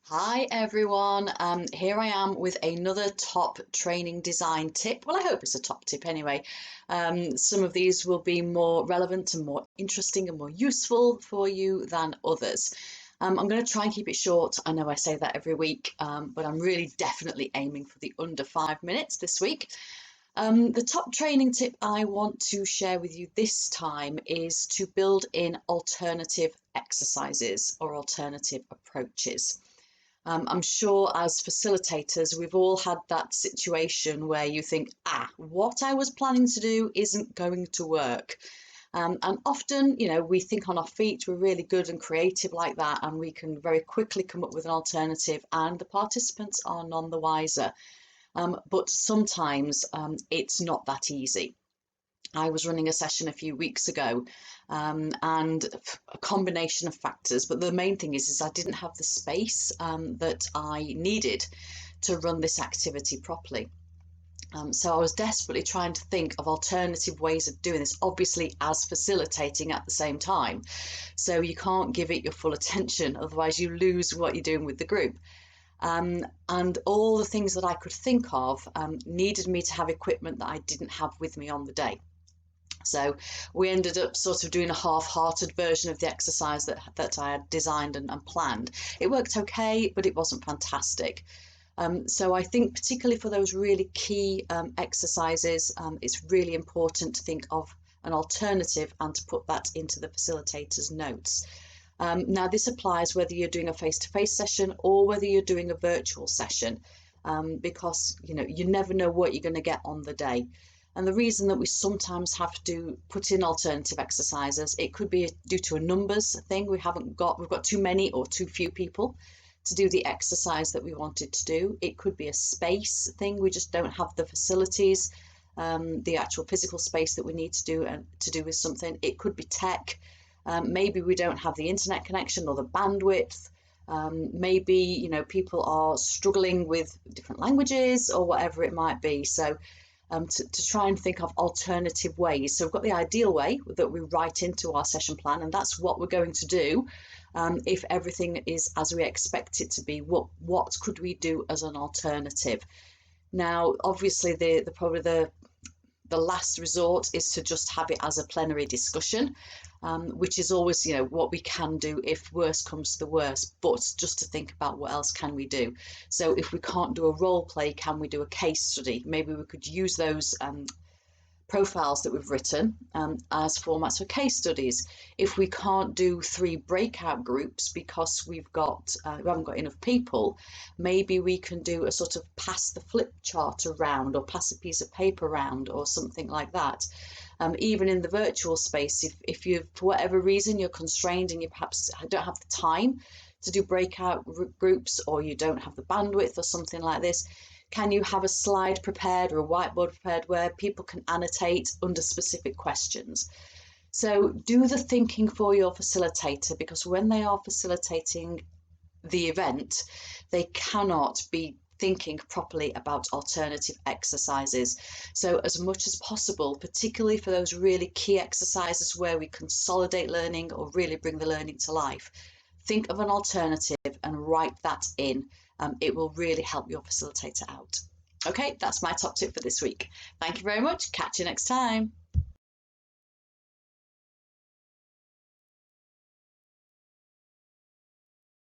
Hi everyone, here I am with another top training design tip. Well, I hope it's a top tip anyway. Some of these will be more relevant and more interesting and more useful for you than others. I'm going to try and keep it short. I know I say that every week, but I'm really definitely aiming for the under 5 minutes this week. The top training tip I want to share with you this time is to build in alternative exercises or alternative approaches. I'm sure as facilitators, we've all had that situation where you think, what I was planning to do isn't going to work. And often, we think on our feet, we're really good and creative like that, and we can very quickly come up with an alternative, and the participants are none the wiser. But sometimes it's not that easy. I was running a session a few weeks ago, and a combination of factors, but the main thing is I didn't have the space that I needed to run this activity properly. So I was desperately trying to think of alternative ways of doing this, obviously as facilitating at the same time. So you can't give it your full attention, otherwise you lose what you're doing with the group. And all the things that I could think of needed me to have equipment that I didn't have with me on the day. So we ended up sort of doing a half-hearted version of the exercise that I had designed and planned. It worked okay, but it wasn't fantastic. So I think particularly for those really key exercises, it's really important to think of an alternative and to put that into the facilitator's notes. Now this applies whether you're doing a face-to-face session or whether you're doing a virtual session, because you never know what you're going to get on the day. And the reason that we sometimes have to put in alternative exercises, it could be due to a numbers thing. We've got too many or too few people to do the exercise that we wanted to do. It could be a space thing. We just don't have the facilities, the actual physical space that we need to do with something. It could be tech. Maybe we don't have the internet connection or the bandwidth. Maybe, people are struggling with different languages or whatever it might be. So to try and think of alternative ways. So we've got the ideal way that we write into our session plan, and that's what we're going to do. If everything is as we expect it to be, what could we do as an alternative? Now, obviously, probably the last resort is to just have it as a plenary discussion, which is always, what we can do if worst comes to the worst, but just to think about what else can we do. So if we can't do a role play, can we do a case study? Maybe we could use those profiles that we've written as formats for case studies. If we can't do 3 breakout groups because we haven't got enough people, maybe we can do a sort of pass the flip chart around or pass a piece of paper around or something like that. Even in the virtual space, if you, for whatever reason, you're constrained and you perhaps don't have the time to do breakout groups, or you don't have the bandwidth or something like this, can you have a slide prepared or a whiteboard prepared where people can annotate under specific questions? So do the thinking for your facilitator, because when they are facilitating the event, they cannot be thinking properly about alternative exercises. So as much as possible, particularly for those really key exercises where we consolidate learning or really bring the learning to life, think of an alternative and write that in. It will really help your facilitator out. Okay, that's my top tip for this week. Thank you very much. Catch you next time.